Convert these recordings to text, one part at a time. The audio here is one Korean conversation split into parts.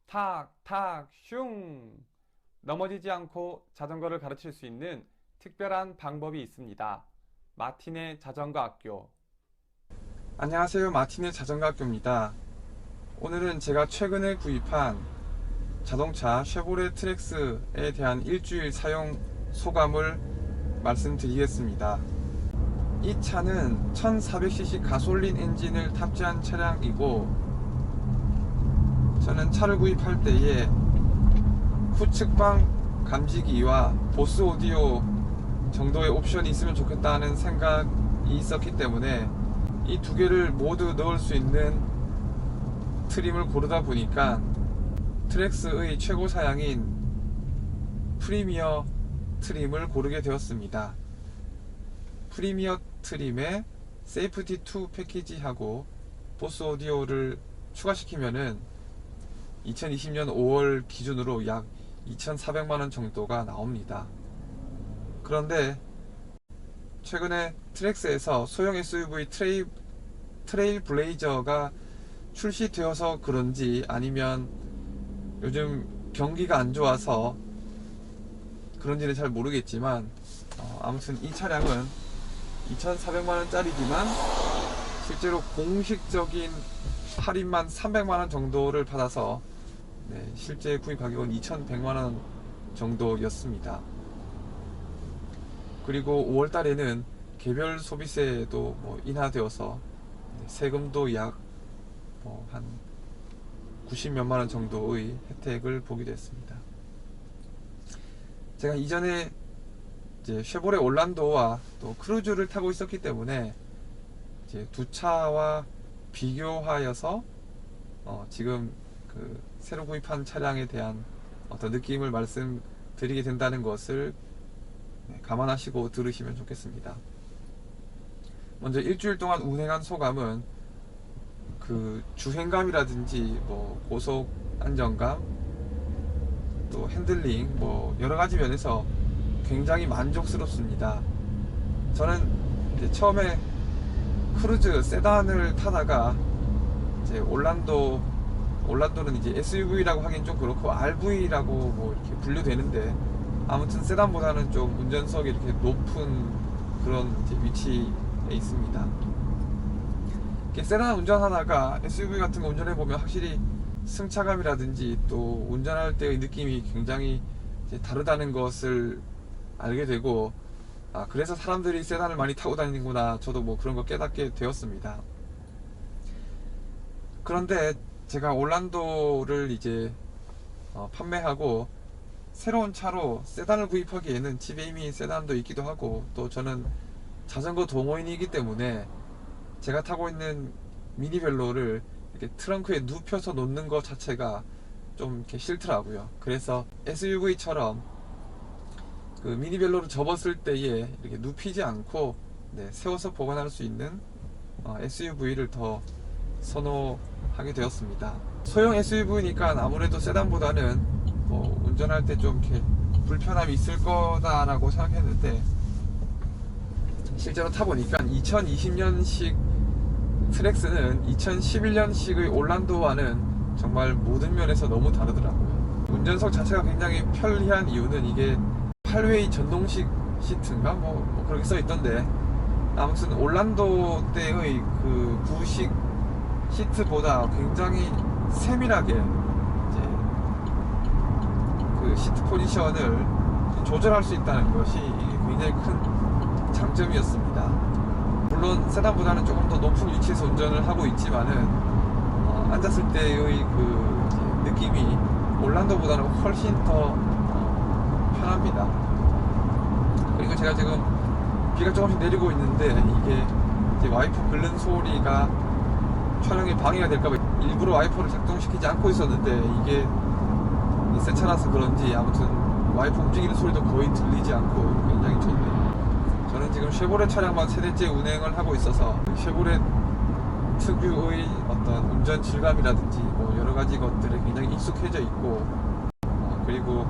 탁, 탁, 슝! 넘어지지 않고 자전거를 가르칠 수 있는 특별한 방법이 있습니다. 마틴의 자전거 학교. 안녕하세요. 마틴의 자전거 학교입니다. 오늘은 제가 최근에 구입한 자동차 쉐보레 트랙스에 대한 일주일 사용 소감을 말씀드리겠습니다. 이 차는 1400cc 가솔린 엔진을 탑재한 차량이고, 저는 차를 구입할 때에 후측방 감지기와 보스 오디오 정도의 옵션이 있으면 좋겠다는 생각이 있었기 때문에 이 두 개를 모두 넣을 수 있는 트림을 고르다 보니까 트랙스의 최고 사양인 프리미어 트림을 고르게 되었습니다. 프리미어 트림에 세이프티 2 패키지하고 보스 오디오를 추가시키면은 2020년 5월 기준으로 약 2,400만원 정도가 나옵니다. 그런데 최근에 트랙스에서 소형 SUV 트레일 블레이저가 출시되어서 그런지 아니면 요즘 경기가 안 좋아서 그런지는 잘 모르겠지만 아무튼 이 차량은 2,400만원짜리지만 실제로 공식적인 할인만 300만원 정도를 받아서 실제 구입 가격은 2,100만원 정도였습니다. 그리고 5월달에는 개별 소비세도 인하되어서 세금도 약 한 90몇만원 정도의 혜택을 보기도 했습니다. 제가 이전에 이제 쉐보레 올란도와 또 크루즈를 타고 있었기 때문에 이제 두 차와 비교하여서 지금 그 새로 구입한 차량에 대한 어떤 느낌을 말씀드리게 된다는 것을 감안하시고 들으시면 좋겠습니다. 먼저 일주일 동안 운행한 소감은 그 주행감이라든지 고속 안정감, 또 핸들링 여러가지 면에서 굉장히 만족스럽습니다. 저는 이제 처음에 크루즈 세단을 타다가 이제 올란도는 이제 SUV라고 하긴 좀 그렇고 RV라고 이렇게 분류되는데, 아무튼 세단보다는 좀 운전석이 이렇게 높은 그런 이제 위치에 있습니다. 세단 운전하다가 SUV 같은 거 운전해보면 확실히 승차감이라든지 또 운전할 때의 느낌이 굉장히 이제 다르다는 것을 알게 되고, 그래서 사람들이 세단을 많이 타고 다니는구나, 저도 그런 거 깨닫게 되었습니다. 그런데 제가 올란도를 이제 판매하고 새로운 차로 세단을 구입하기에는 집에 이미 세단도 있기도 하고, 또 저는 자전거 동호인이기 때문에 제가 타고 있는 미니벨로를 이렇게 트렁크에 눕혀서 놓는 것 자체가 좀 이렇게 싫더라고요. 그래서 SUV처럼 그 미니벨로를 접었을 때에 이렇게 눕히지 않고 세워서 보관할 수 있는 SUV를 더 선호하게 되었습니다. 소형 SUV니까 아무래도 세단보다는 운전할 때 좀 이렇게 불편함이 있을 거다라고 생각했는데, 실제로 타보니까 2020년식 트랙스는 2011년식의 올란도와는 정말 모든 면에서 너무 다르더라고요. 운전석 자체가 굉장히 편리한 이유는 이게 8웨이 전동식 시트인가 그렇게 써있던데, 아무튼 올란도 때의 그 구식 시트보다 굉장히 세밀하게 이제 그 시트 포지션을 조절할 수 있다는 것이 굉장히 큰 장점이었습니다. 물론 세단보다는 조금 더 높은 위치에서 운전을 하고 있지만은 앉았을 때의 그 느낌이 올란도보다는 훨씬 더 편합니다. 그리고 제가 지금 비가 조금씩 내리고 있는데, 이게 이제 와이퍼 긁는 소리가 촬영에 방해가 될까봐 일부러 와이퍼를 작동시키지 않고 있었는데, 이게 새 차라서 그런지 아무튼 와이퍼 움직이는 소리도 거의 들리지 않고 굉장히 좋네요. 저는 지금 쉐보레 차량만 세대째 운행을 하고 있어서 쉐보레 특유의 어떤 운전 질감이라든지 여러가지 것들에 굉장히 익숙해져 있고, 그리고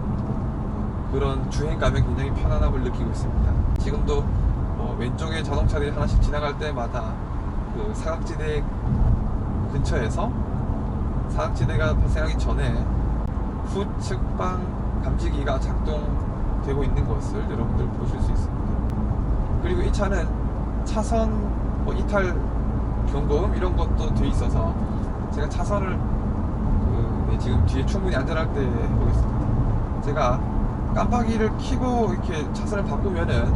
그런 주행감에 굉장히 편안함을 느끼고 있습니다. 지금도 왼쪽에 자동차들이 하나씩 지나갈 때마다 그 사각지대 근처에서 사각지대가 발생하기 전에 후측방 감지기가 작동되고 있는 것을 여러분들 보실 수 있습니다. 그리고 이 차는 차선 이탈 경고음 이런 것도 돼 있어서 제가 차선을 지금 뒤에 충분히 안전할 때 해보겠습니다. 제가 깜빡이를 켜고 이렇게 차선을 바꾸면은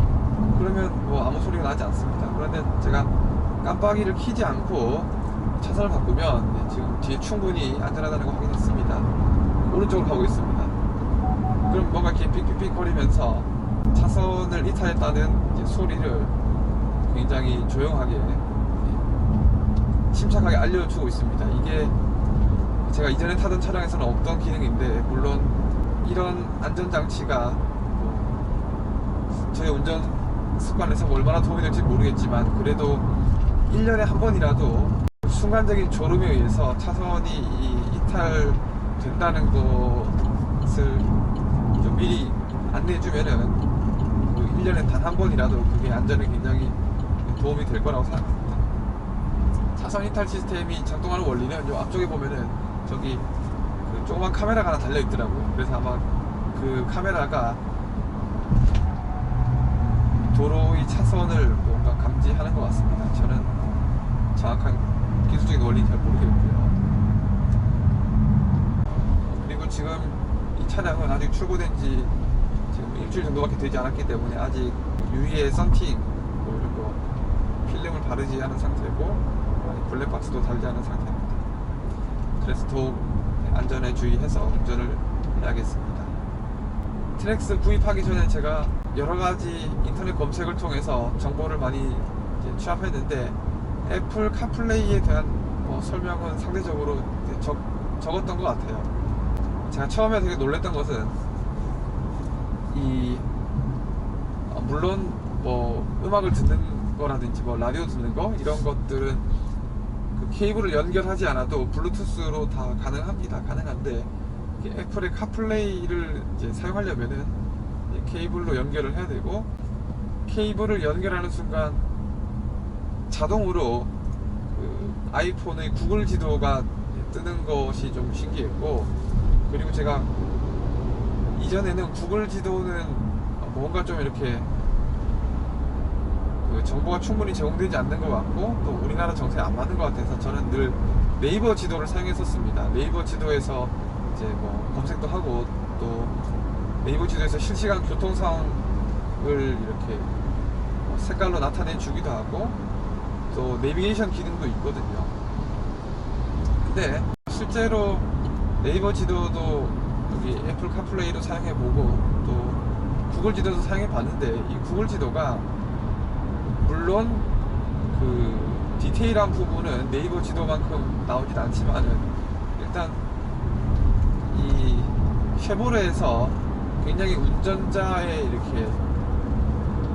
그러면 아무 소리가 나지 않습니다. 그런데 제가 깜빡이를 켜지 않고 차선을 바꾸면 지금 뒤에 충분히 안전하다는 거 확인했습니다. 오른쪽으로 가고 있습니다. 그럼 뭔가 이렇게 삑삑삑 거리면서 차선을 이탈했다는 이제 소리를 굉장히 조용하게 침착하게 알려주고 있습니다. 이게 제가 이전에 타던 차량에서는 없던 기능인데, 물론 이런 안전장치가 저의 운전 습관에서 얼마나 도움이 될지 모르겠지만, 그래도 1년에 한 번이라도 순간적인 졸음에 의해서 차선이 이탈된다는 것을 좀 미리 안내해주면은 1년에 단 한 번이라도 그게 안전에 굉장히 도움이 될 거라고 생각합니다. 차선 이탈 시스템이 작동하는 원리는 요 앞쪽에 보면은 저기 그 조그만 카메라가 하나 달려 있더라고요. 그래서 아마 그 카메라가 도로의 차선을 뭔가 감지하는 것 같습니다. 저는 정확한 기술적인 원리는 잘 모르겠고요. 그리고 지금 이 차량은 아직 출고된 지 지금 일주일 정도밖에 되지 않았기 때문에 아직 유리에 썬팅 이런 거 필름을 바르지 않은 상태고 블랙박스도 달지 않은 상태입니다. 그래서 더욱 안전에 주의해서 운전을 해야겠습니다. 트랙스 구입하기 전에 제가 여러가지 인터넷 검색을 통해서 정보를 많이 취합했는데, 애플 카플레이에 대한 설명은 상대적으로 적었던 것 같아요. 제가 처음에 되게 놀랬던 것은 물론 음악을 듣는 거라든지 라디오 듣는 거 이런 것들은 그 케이블을 연결하지 않아도 블루투스로 다 가능한데, 애플의 카플레이를 이제 사용하려면은 케이블로 연결을 해야 되고, 케이블을 연결하는 순간 자동으로 그 아이폰의 구글 지도가 뜨는 것이 좀 신기했고, 그리고 제가 이전에는 구글 지도는 뭔가 좀 이렇게 그 정보가 충분히 제공되지 않는 것 같고, 또 우리나라 정세에 안 맞는 것 같아서 저는 늘 네이버 지도를 사용했었습니다. 네이버 지도에서 이제 검색도 하고, 또 네이버 지도에서 실시간 교통 상황을 이렇게 색깔로 나타내 주기도 하고, 또 내비게이션 기능도 있거든요. 근데 실제로 네이버 지도도 여기 애플 카플레이로 사용해보고, 또 구글 지도도 사용해봤는데, 이 구글 지도가 물론 그 디테일한 부분은 네이버 지도만큼 나오진 않지만은, 일단 이 쉐보레에서 굉장히 운전자의 이렇게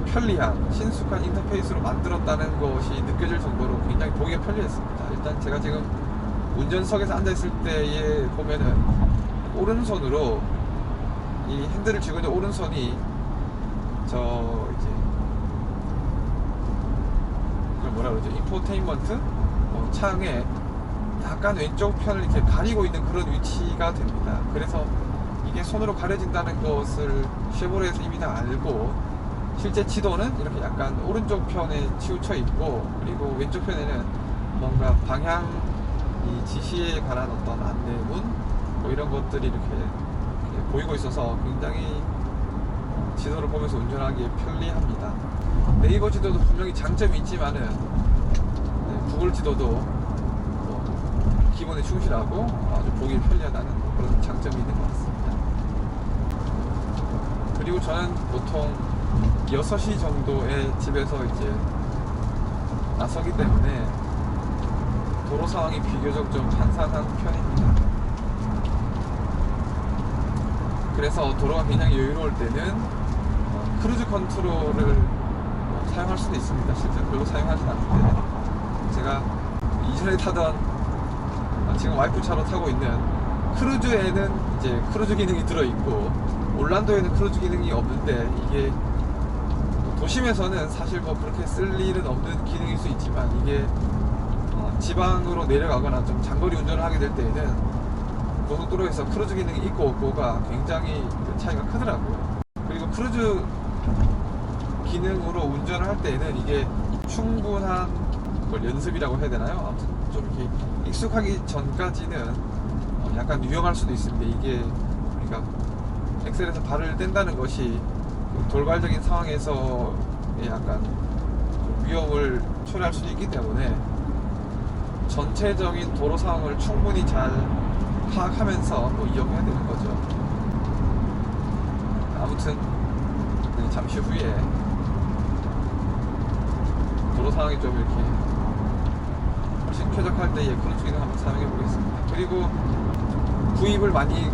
편리한 친숙한 인터페이스로 만들었다는 것이 느껴질 정도로 굉장히 보기가 편리했습니다. 일단 제가 지금 운전석에서 앉아있을 때에 보면은 오른손으로 이 핸들을 쥐고 있는 오른손이 이제 그걸 뭐라 그러죠? 인포테인먼트 창에 약간 왼쪽 편을 이렇게 가리고 있는 그런 위치가 됩니다. 그래서 이게 손으로 가려진다는 것을 쉐보레에서 이미 다 알고, 실제 지도는 이렇게 약간 오른쪽 편에 치우쳐 있고, 그리고 왼쪽 편에는 뭔가 방향 지시에 관한 어떤 안내문 이런 것들이 이렇게 보이고 있어서 굉장히 지도를 보면서 운전하기에 편리합니다. 네이버 지도도 분명히 장점이 있지만은 구글 지도도 기본에 충실하고 아주 보기 편리하다는 그런 장점이 있는 것 같습니다. 그리고 저는 보통 6시 정도에 집에서 이제 나서기 때문에 도로 상황이 비교적 좀 한산한 편입니다. 그래서 도로가 굉장히 여유로울 때는 크루즈 컨트롤을 사용할 수도 있습니다. 실제로 별로 사용하진 않는데, 제가 이전에 타던 지금 와이프 차로 타고 있는 크루즈에는 이제 크루즈 기능이 들어있고, 올란도에는 크루즈 기능이 없는데, 이게 도심에서는 사실 그렇게 쓸 일은 없는 기능일 수 있지만, 이게 지방으로 내려가거나 좀 장거리 운전을 하게 될 때에는 고속도로에서 크루즈 기능이 있고 없고가 굉장히 그 차이가 크더라고요. 그리고 크루즈 기능으로 운전을 할 때에는 이게 충분한 걸 연습이라고 해야 되나요? 아무튼 좀 이렇게 익숙하기 전까지는 약간 위험할 수도 있습니다. 이게 우리가 엑셀에서 발을 뗀다는 것이 돌발적인 상황에서 약간 위험을 초래할 수도 있기 때문에 전체적인 도로 상황을 충분히 잘 파악하면서 이용해야 되는 거죠. 아무튼 잠시 후에 도로 상황이 좀 이렇게 훨씬 쾌적할 때의 크루즈 기능 한번 사용해 보겠습니다. 그리고 구입을 많이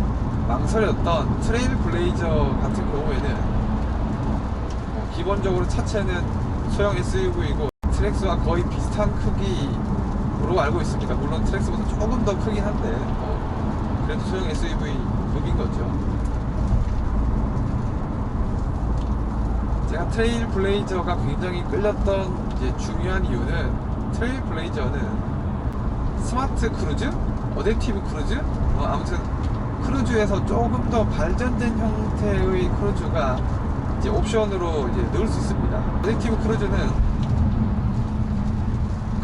망설였던 트레일 블레이저 같은 경우에는 기본적으로 차체는 소형 SUV이고 트랙스와 거의 비슷한 크기로 알고 있습니다. 물론 트랙스보다 조금 더 크긴 한데 그래도 소형 SUV 급인 거죠. 제가 트레일 블레이저가 굉장히 끌렸던 이제 중요한 이유는 트레일 블레이저는 스마트 크루즈, 어댑티브 크루즈, 아무튼 크루즈에서 조금 더 발전된 형태의 크루즈가 이제 옵션으로 이제 넣을 수 있습니다. 어댑티브 크루즈는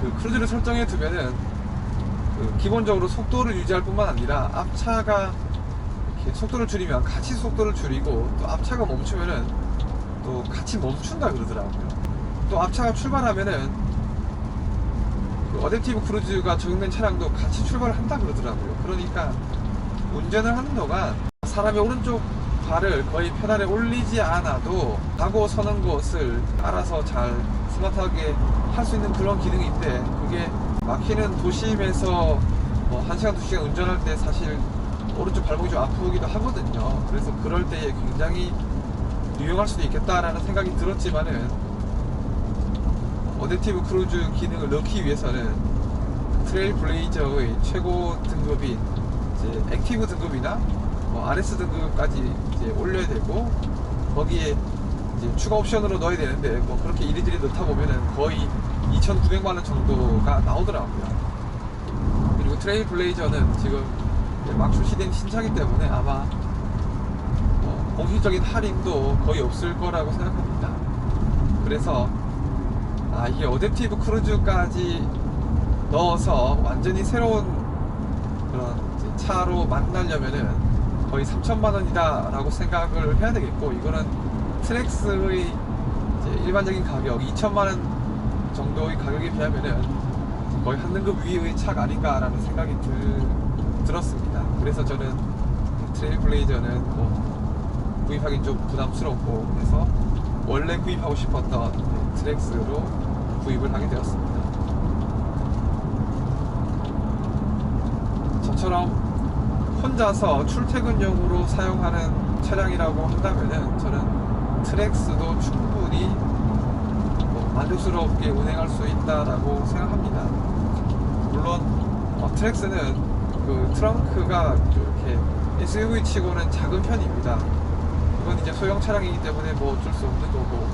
그 크루즈를 설정해 두면은 기본적으로 속도를 유지할 뿐만 아니라 앞차가 이렇게 속도를 줄이면 같이 속도를 줄이고 또 앞차가 멈추면은 또 같이 멈춘다 그러더라고요. 또 앞차가 출발하면은 그 어댑티브 크루즈가 적용된 차량도 같이 출발을 한다 그러더라고요. 그러니까 운전을 하는 동안 사람의 오른쪽 발을 거의 페달에 올리지 않아도 가고 서는 것을 알아서 잘 스마트하게 할 수 있는 그런 기능인데, 그게 막히는 도심에서 1시간 2시간 운전할 때 사실 오른쪽 발목이 좀 아프기도 하거든요. 그래서 그럴 때에 굉장히 유용할 수도 있겠다라는 생각이 들었지만은, 어댑티브 크루즈 기능을 넣기 위해서는 트레일 블레이저의 최고 등급인 이제 액티브 등급이나 RS 등급까지 이제 올려야 되고, 거기에 이제 추가 옵션으로 넣어야 되는데 그렇게 이리저리 넣다 보면은 거의 2,900만원 정도가 나오더라고요. 그리고 트레일 블레이저는 지금 막 출시된 신차이기 때문에 아마 공식적인 할인도 거의 없을 거라고 생각합니다. 그래서 이게 어댑티브 크루즈까지 넣어서 완전히 새로운 그런 차로 만나려면은 거의 3천만원이다 라고 생각을 해야 되겠고, 이거는 트랙스의 이제 일반적인 가격 2천만원 정도의 가격에 비하면은 거의 한 등급 위의 차가 아닌가 라는 생각이 들었습니다. 그래서 저는 트레일 블레이저는 구입하기 좀 부담스럽고 해서 원래 구입하고 싶었던 트랙스로 구입을 하게 되었습니다. 저처럼 혼자서 출퇴근용으로 사용하는 차량이라고 한다면은 저는 트랙스도 충분히 만족스럽게 운행할 수 있다라고 생각합니다. 물론 트랙스는 그 트렁크가 이렇게 SUV 치고는 작은 편입니다. 이건 이제 소형 차량이기 때문에 어쩔 수 없는 거고,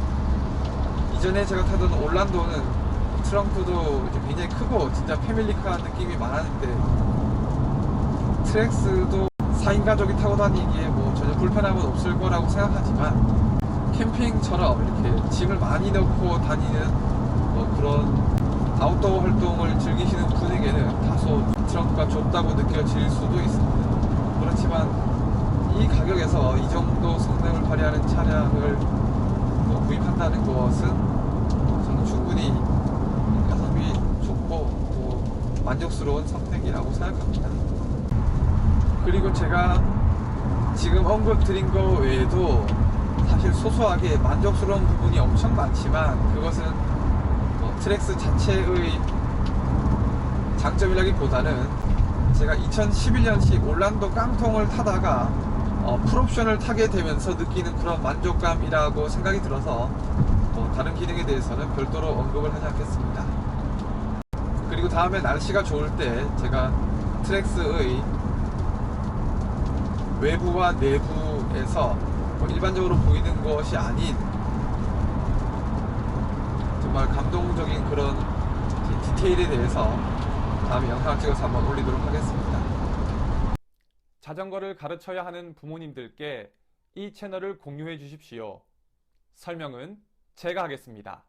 이전에 제가 타던 올란도는 트렁크도 이제 굉장히 크고 진짜 패밀리카 느낌이 많았는데, 트랙스도 4인 가족이 타고 다니기에 전혀 불편함은 없을 거라고 생각하지만, 캠핑처럼 이렇게 짐을 많이 넣고 다니는 그런 아웃도어 활동을 즐기시는 분에게는 다소 트렁크가 좁다고 느껴질 수도 있습니다. 그렇지만 이 가격에서 이 정도 성능을 발휘하는 차량을 구입한다는 것은 저는 충분히 가성비 좋고 또 만족스러운 선택이라고 생각합니다. 그리고 제가 지금 언급드린 거 외에도 사실 소소하게 만족스러운 부분이 엄청 많지만, 그것은 트랙스 자체의 장점이라기보다는 제가 2011년식 올란도 깡통을 타다가 풀옵션을 타게 되면서 느끼는 그런 만족감이라고 생각이 들어서 다른 기능에 대해서는 별도로 언급을 하지 않겠습니다. 그리고 다음에 날씨가 좋을 때 제가 트랙스의 외부와 내부에서 일반적으로 보이는 것이 아닌 정말 감동적인 그런 디테일에 대해서 다음에 영상을 찍어서 한번 올리도록 하겠습니다. 자전거를 가르쳐야 하는 부모님들께 이 채널을 공유해 주십시오. 설명은 제가 하겠습니다.